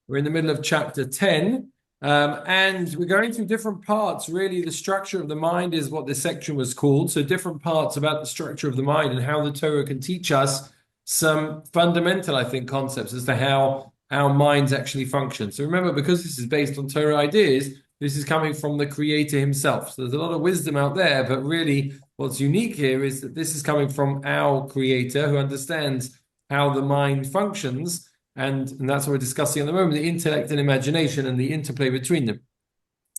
We're in the middle of chapter 10, and we're going through different parts. Really, the structure of the mind is what this section was called. So, different parts about the structure of the mind and how the Torah can teach us some fundamental, I think, concepts as to how our minds actually function. So, remember, because this is based on Torah ideas, this is coming from the Creator Himself. So, there's a lot of wisdom out there, but really, what's unique here is that this is coming from our Creator who understands how the mind functions. And that's what we're discussing at the moment, the intellect and imagination and the interplay between them.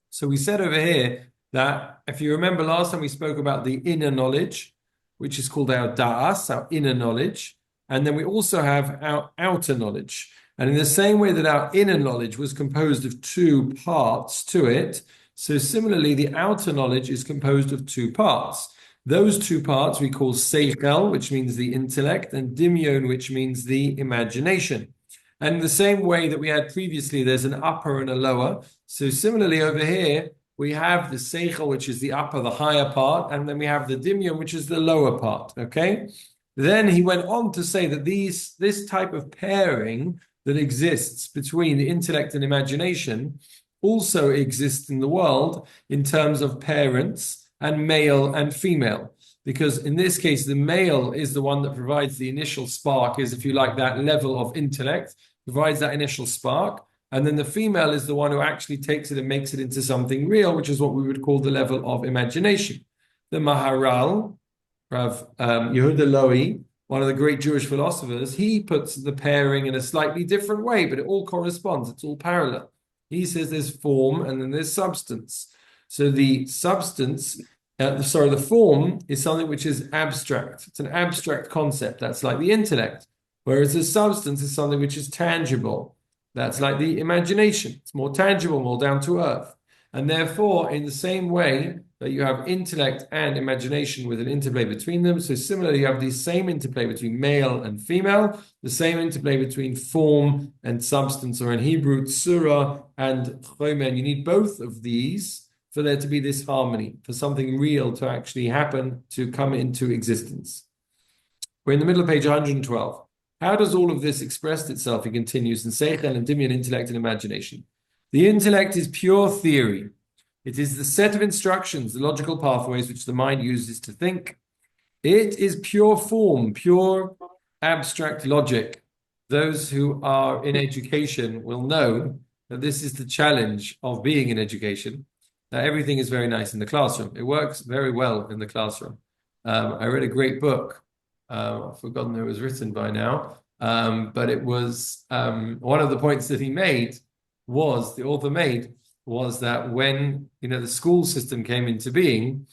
So we said over here that if you remember last time we spoke about the inner knowledge, which is called our da'as, our inner knowledge. And then we also have our outer knowledge. And in the same way that our inner knowledge was composed of two parts to it, so similarly, the outer knowledge is composed of two parts. Those two parts we call seichel, which means the intellect, and dimyon, which means the imagination. And in the same way that we had previously, there's an upper and a lower. So similarly over here, we have the seichel, which is the upper, the higher part, and then we have the dimyon, which is the lower part, okay? Then he went on to say that this type of pairing that exists between the intellect and imagination also exists in the world in terms of parents and male and female. Because in this case, the male is the one that provides the initial spark, is, if you like, that level of intellect, provides that initial spark. And then the female is the one who actually takes it and makes it into something real, which is what we would call the level of imagination. The Maharal, Rav Yehuda Loewy, one of the great Jewish philosophers, he puts the pairing in a slightly different way, but it all corresponds. It's all parallel. He says there's form and then there's substance. So the substance, the form is something which is abstract. It's an abstract concept. That's like the intellect. Whereas the substance is something which is tangible. That's like the imagination. It's more tangible, more down to earth. And therefore, in the same way that you have intellect and imagination with an interplay between them, so similarly, you have the same interplay between male and female, the same interplay between form and substance, or in Hebrew, tsura and chomer. You need both of these for there to be this harmony, for something real to actually happen, to come into existence. We're in the middle of page 112. How does all of this express itself? He continues in seichel and dimyon, intellect and imagination. The intellect is pure theory. It is the set of instructions, the logical pathways which the mind uses to think. It is pure form, pure abstract logic. Those who are in education will know that this is the challenge of being in education. That everything is very nice in the classroom. It works very well in the classroom. I read a great book. I've forgotten who it was written by now. But it was one of the points that the author made, was that when, the school system came into being,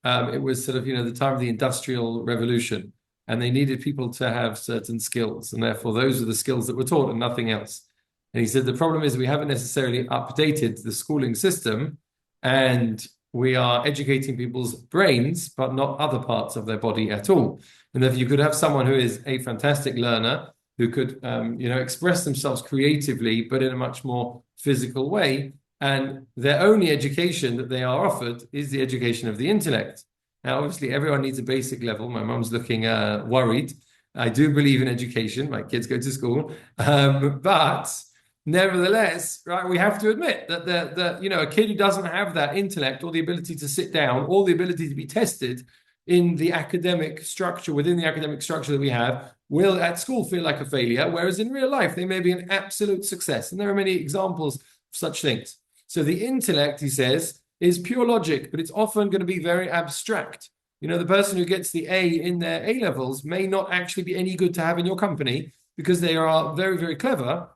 it was sort of, the time of the Industrial Revolution, and they needed people to have certain skills, and therefore those are the skills that were taught and nothing else. And he said, the problem is we haven't necessarily updated the schooling system, and we are educating people's brains, but not other parts of their body at all. And if you could have someone who is a fantastic learner, who could, express themselves creatively, but in a much more physical way, and their only education that they are offered is the education of the intellect. Now, obviously, everyone needs a basic level. My mum's looking worried. I do believe in education. My kids go to school, but nevertheless, right, we have to admit that a kid who doesn't have that intellect or the ability to sit down or the ability to be tested in the academic structure, within the academic structure that we have, will at school feel like a failure, whereas in real life they may be an absolute success. And there are many examples of such things. So the intellect, he says, is pure logic, but it's often going to be very abstract. The person who gets the A in their A levels may not actually be any good to have in your company because they are very, very clever,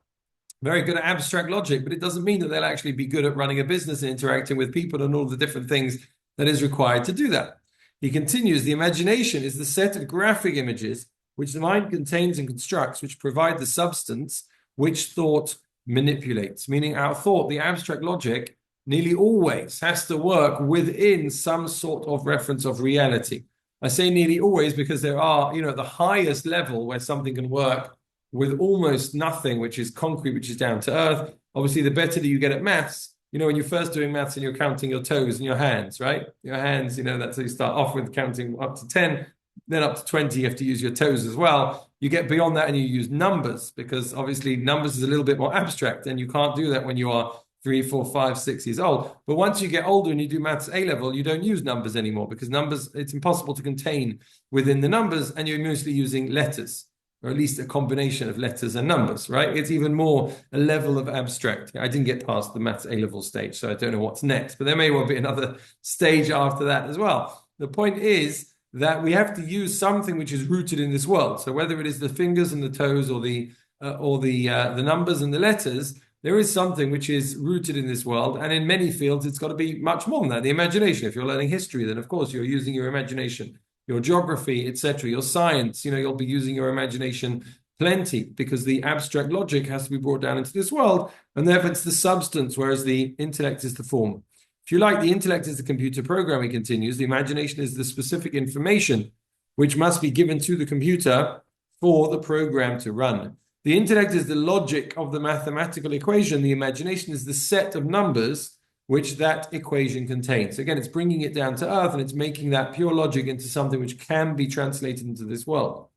very good at abstract logic, but it doesn't mean that they'll actually be good at running a business and interacting with people and all the different things that is required to do that. He continues, the imagination is the set of graphic images which the mind contains and constructs, which provide the substance which thought manipulates, meaning our thought, the abstract logic, nearly always has to work within some sort of reference of reality. I say nearly always because there are, at the highest level where something can work with almost nothing, which is concrete, which is down to earth. Obviously, the better that you get at maths, when you're first doing maths and you're counting your toes and your hands, right? Your hands, that's how you start off with, counting up to 10. Then up to 20, you have to use your toes as well. You get beyond that and you use numbers, because obviously numbers is a little bit more abstract, and you can't do that when you are 3, 4, 5, 6 years old. But once you get older and you do maths A level, you don't use numbers anymore, because numbers, it's impossible to contain within the numbers, and you're mostly using letters, or at least a combination of letters and numbers, right? It's even more a level of abstract. I didn't get past the maths A level stage, so I don't know what's next, but there may well be another stage after that as well. The point is that we have to use something which is rooted in this world. So whether it is the fingers and the toes, or the numbers and the letters, there is something which is rooted in this world. And in many fields, it's got to be much more than that. The imagination. If you're learning history, then of course you're using your imagination. Your geography, etc., your science, you'll be using your imagination plenty, because the abstract logic has to be brought down into this world, and therefore it's the substance, whereas the intellect is the form. If you like, the intellect is the computer program, he continues. The imagination is the specific information which must be given to the computer for the program to run. The intellect is the logic of the mathematical equation. The imagination is the set of numbers which that equation contains. Again, it's bringing it down to earth, and it's making that pure logic into something which can be translated into this world.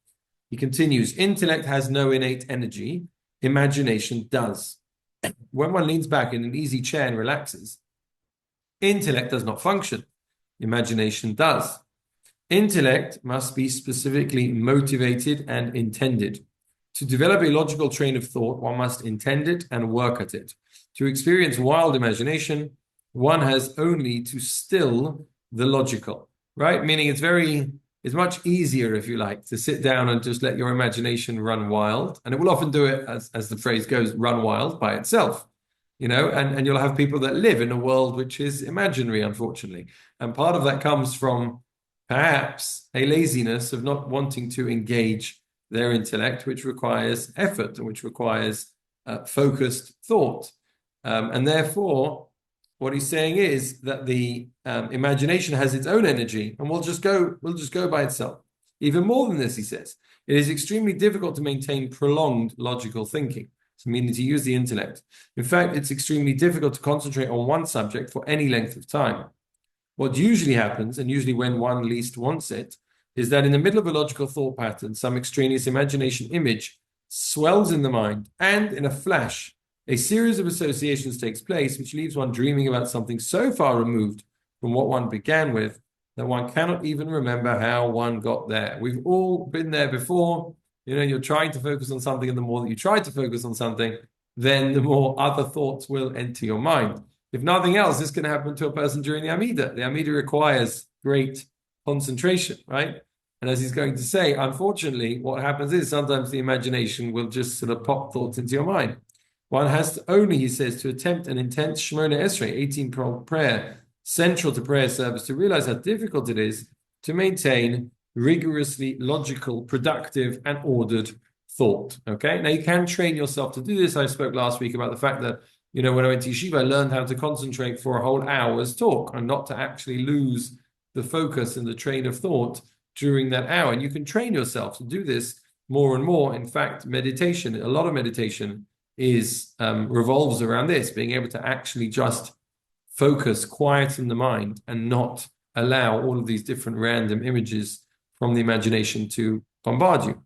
He continues, intellect has no innate energy. Imagination does. When one leans back in an easy chair and relaxes, intellect does not function. Imagination does. Intellect must be specifically motivated and intended. To develop a logical train of thought, one must intend it and work at it. To experience wild imagination, one has only to still the logical, right? Meaning it's much easier, if you like, to sit down and just let your imagination run wild. And it will often do it, as the phrase goes, run wild by itself. And you'll have people that live in a world which is imaginary, unfortunately. And part of that comes from perhaps a laziness of not wanting to engage their intellect, which requires effort and which requires focused thought. And therefore, what he's saying is that the imagination has its own energy, and will just go by itself. Even more than this, he says, it is extremely difficult to maintain prolonged logical thinking. So meaning to use the intellect. In fact, it's extremely difficult to concentrate on one subject for any length of time. What usually happens, and usually when one least wants it, is that in the middle of a logical thought pattern, some extraneous imagination image swells in the mind, and in a flash, a series of associations takes place, which leaves one dreaming about something so far removed from what one began with that one cannot even remember how one got there. We've all been there before. You're trying to focus on something, and the more that you try to focus on something, then the more other thoughts will enter your mind. If nothing else, this can happen to a person during the Amida. The Amida requires great concentration, right? And as he's going to say, unfortunately, what happens is sometimes the imagination will just sort of pop thoughts into your mind. One has to only, he says, to attempt an intense Shemona Esrei, 18 prayer, central to prayer service, to realize how difficult it is to maintain rigorously logical, productive, and ordered thought. Okay, now you can train yourself to do this. I spoke last week about the fact that, when I went to yeshiva, I learned how to concentrate for a whole hour's talk and not to actually lose the focus and the train of thought during that hour. And you can train yourself to do this more and more. In fact, meditation, a lot of meditation revolves around this, being able to actually just focus, quieten the mind, and not allow all of these different random images from the imagination to bombard you.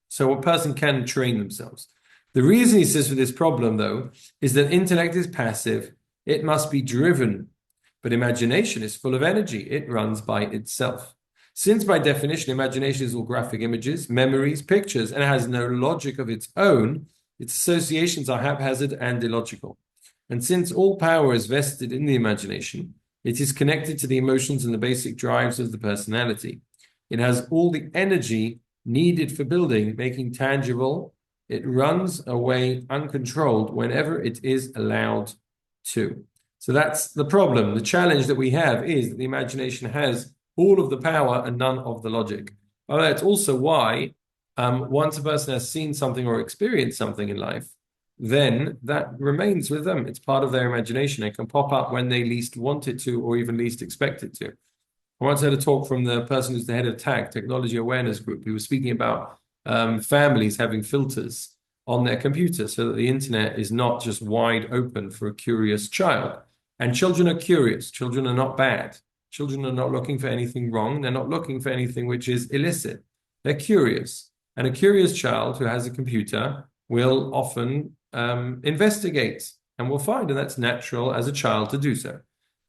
So a person can train themselves. The reason, he says, for this problem, though, is that intellect is passive. It must be driven. But imagination is full of energy. It runs by itself. Since by definition, imagination is all graphic images, memories, pictures, and it has no logic of its own, its associations are haphazard and illogical. And since all power is vested in the imagination, it is connected to the emotions and the basic drives of the personality. It has all the energy needed for building, making tangible. It runs away uncontrolled whenever it is allowed to. So that's the problem. The challenge that we have is that the imagination has all of the power and none of the logic. Although it's also why once a person has seen something or experienced something in life, then that remains with them. It's part of their imagination. It can pop up when they least want it to, or even least expect it to. I once had a talk from the person who's the head of TAG, Technology Awareness Group, who was speaking about families having filters on their computer so that the internet is not just wide open for a curious child. And children are curious. Children are not bad. Children are not looking for anything wrong. They're not looking for anything which is illicit. They're curious. And a curious child who has a computer will often investigate and will find, and that's natural as a child to do so.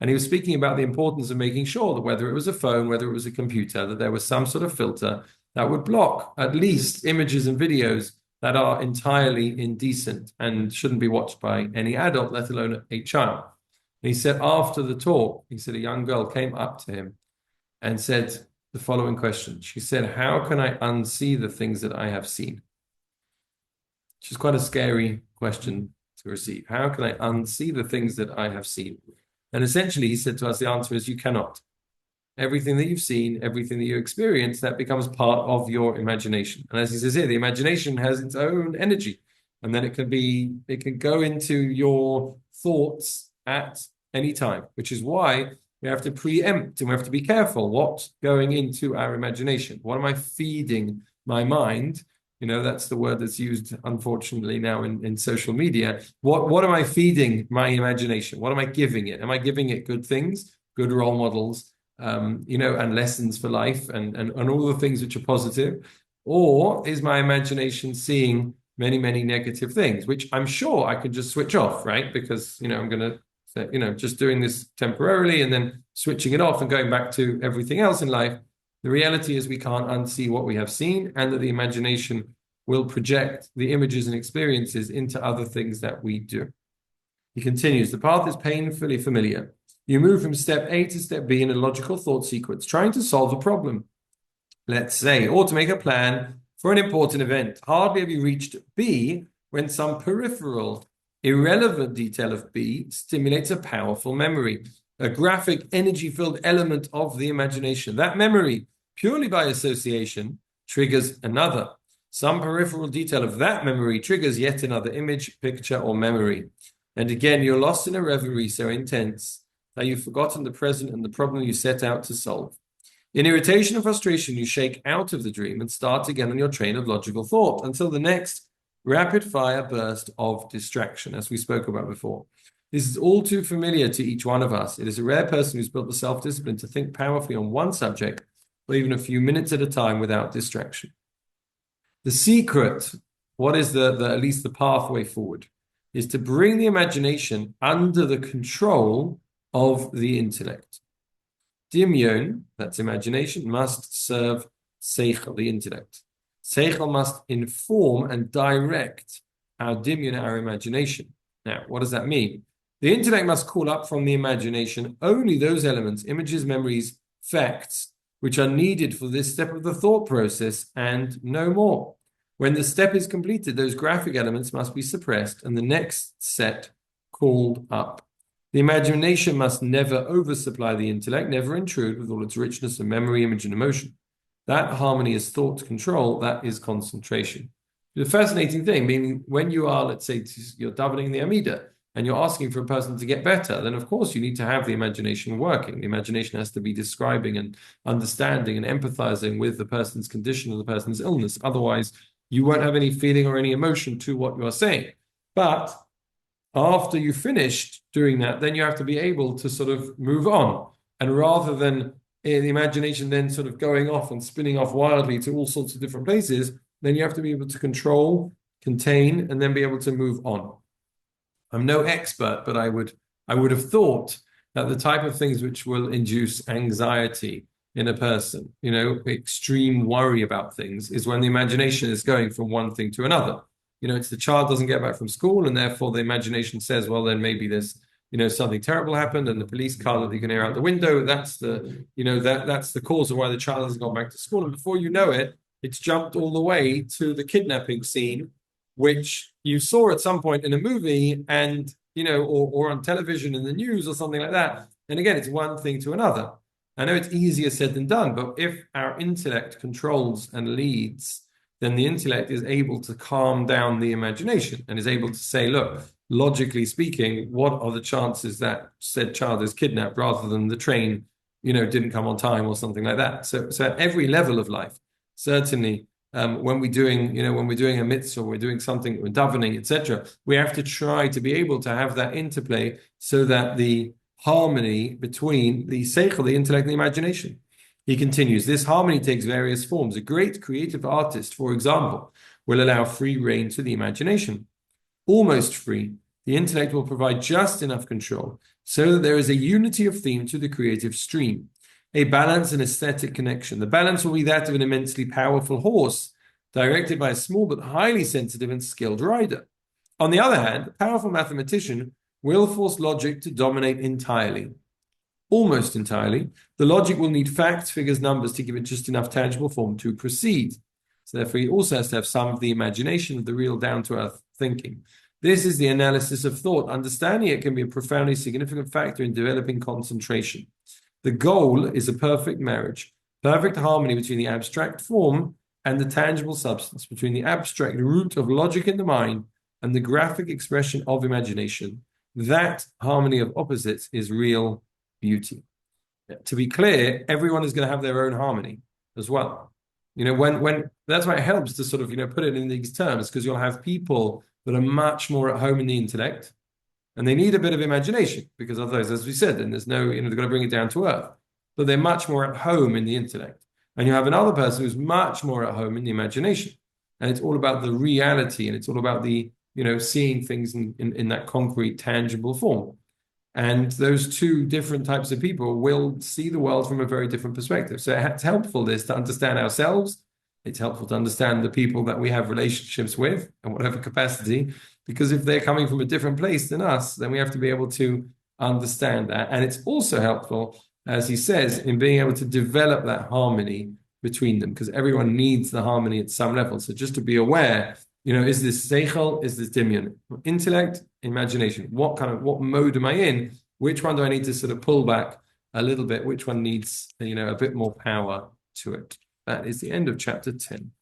And he was speaking about the importance of making sure that whether it was a phone, whether it was a computer, that there was some sort of filter that would block at least images and videos that are entirely indecent and shouldn't be watched by any adult, let alone a child. And he said after the talk, he said a young girl came up to him and said the following question. She said, "How can I unsee the things that I have seen?" Which is quite a scary question to receive. How can I unsee the things that I have seen? And essentially, he said to us, the answer is you cannot. Everything that you've seen, everything that you experience, that becomes part of your imagination. And as he says here, the imagination has its own energy. And then it can go into your thoughts at any time, which is why we have to preempt and we have to be careful what's going into our imagination. What am I feeding my mind? That's the word that's used, unfortunately, now in social media. What am I feeding my imagination? What am I giving it? Am I giving it good things, good role models, and lessons for life and all the things which are positive? Or is my imagination seeing many, many negative things, which I'm sure I could just switch off, right? Because, I'm going to, just doing this temporarily and then switching it off and going back to everything else in life. The reality is we can't unsee what we have seen, and that the imagination will project the images and experiences into other things that we do. He continues, the path is painfully familiar. You move from step A to step B in a logical thought sequence, trying to solve a problem, let's say, or to make a plan for an important event. Hardly have you reached B when some peripheral, irrelevant detail of B stimulates a powerful memory, a graphic, energy-filled element of the imagination. That memory, purely by association, triggers another. Some peripheral detail of that memory triggers yet another image, picture, or memory. And again, you're lost in a reverie so intense that you've forgotten the present and the problem you set out to solve. In irritation and frustration, you shake out of the dream and start again on your train of logical thought until the next rapid-fire burst of distraction, as we spoke about before. This is all too familiar to each one of us. It is a rare person who's built the self-discipline to think powerfully on one subject for even a few minutes at a time without distraction. The secret, what is at least the pathway forward, is to bring the imagination under the control of the intellect. Dimyon, that's imagination, must serve seichel, the intellect. Seichel must inform and direct our dimyon, our imagination. Now, what does that mean? The intellect must call up from the imagination only those elements, images, memories, facts, which are needed for this step of the thought process and no more. When the step is completed, those graphic elements must be suppressed and the next set called up. The imagination must never oversupply the intellect, never intrude with all its richness of memory, image, and emotion. That harmony is thought control, that is concentration. The fascinating thing, meaning when you are, let's say, you're davening the Amidah, and you're asking for a person to get better, then of course you need to have the imagination working. The imagination has to be describing and understanding and empathizing with the person's condition or the person's illness. Otherwise, you won't have any feeling or any emotion to what you are saying. But after you've finished doing that, then you have to be able to sort of move on. And rather than the imagination then sort of going off and spinning off wildly to all sorts of different places, then you have to be able to control, contain, and then be able to move on. I'm no expert, but I would have thought that the type of things which will induce anxiety in a person, extreme worry about things, is when the imagination is going from one thing to another. It's the child doesn't get back from school, and therefore the imagination says, well, then maybe there's, something terrible happened, and the police car that you can hear out the window, that's the cause of why the child hasn't gone back to school. And before you know it, it's jumped all the way to the kidnapping scene, which you saw at some point in a movie and, or on television in the news or something like that. And again, it's one thing to another. I know it's easier said than done, but if our intellect controls and leads, then the intellect is able to calm down the imagination and is able to say, look, logically speaking, what are the chances that said child is kidnapped rather than the train, didn't come on time or something like that. So at every level of life, certainly, when we're doing a mitzvah, we're doing something, we're davening, etc., we have to try to be able to have that interplay so that the harmony between the seichel, the intellect, and the imagination. He continues, this harmony takes various forms. A great creative artist, for example, will allow free rein to the imagination. Almost free, the intellect will provide just enough control so that there is a unity of theme to the creative stream, a balance and aesthetic connection. The balance will be that of an immensely powerful horse directed by a small but highly sensitive and skilled rider. On the other hand, a powerful mathematician will force logic to dominate entirely. Almost entirely. The logic will need facts, figures, numbers to give it just enough tangible form to proceed. So therefore, he also has to have some of the imagination of the real down-to-earth thinking. This is the analysis of thought. Understanding it can be a profoundly significant factor in developing concentration. The goal is a perfect marriage, perfect harmony between the abstract form and the tangible substance, between the abstract root of logic in the mind and the graphic expression of imagination. That harmony of opposites is real beauty. To be clear, everyone is going to have their own harmony as well. When that's why it helps to sort of put it in these terms, because you'll have people that are much more at home in the intellect, and they need a bit of imagination, because otherwise, as we said, then there's no, they're going to bring it down to earth. But they're much more at home in the intellect. And you have another person who's much more at home in the imagination. And it's all about the reality, and it's all about the, seeing things in that concrete, tangible form. And those two different types of people will see the world from a very different perspective. So it's helpful to understand ourselves. It's helpful to understand the people that we have relationships with in whatever capacity, because if they're coming from a different place than us, then we have to be able to understand that. And it's also helpful, as he says, in being able to develop that harmony between them, because everyone needs the harmony at some level. So just to be aware, is this seichel, is this dimyon, intellect, imagination? What mode am I in? Which one do I need to sort of pull back a little bit? Which one needs, a bit more power to it? That is the end of chapter 10.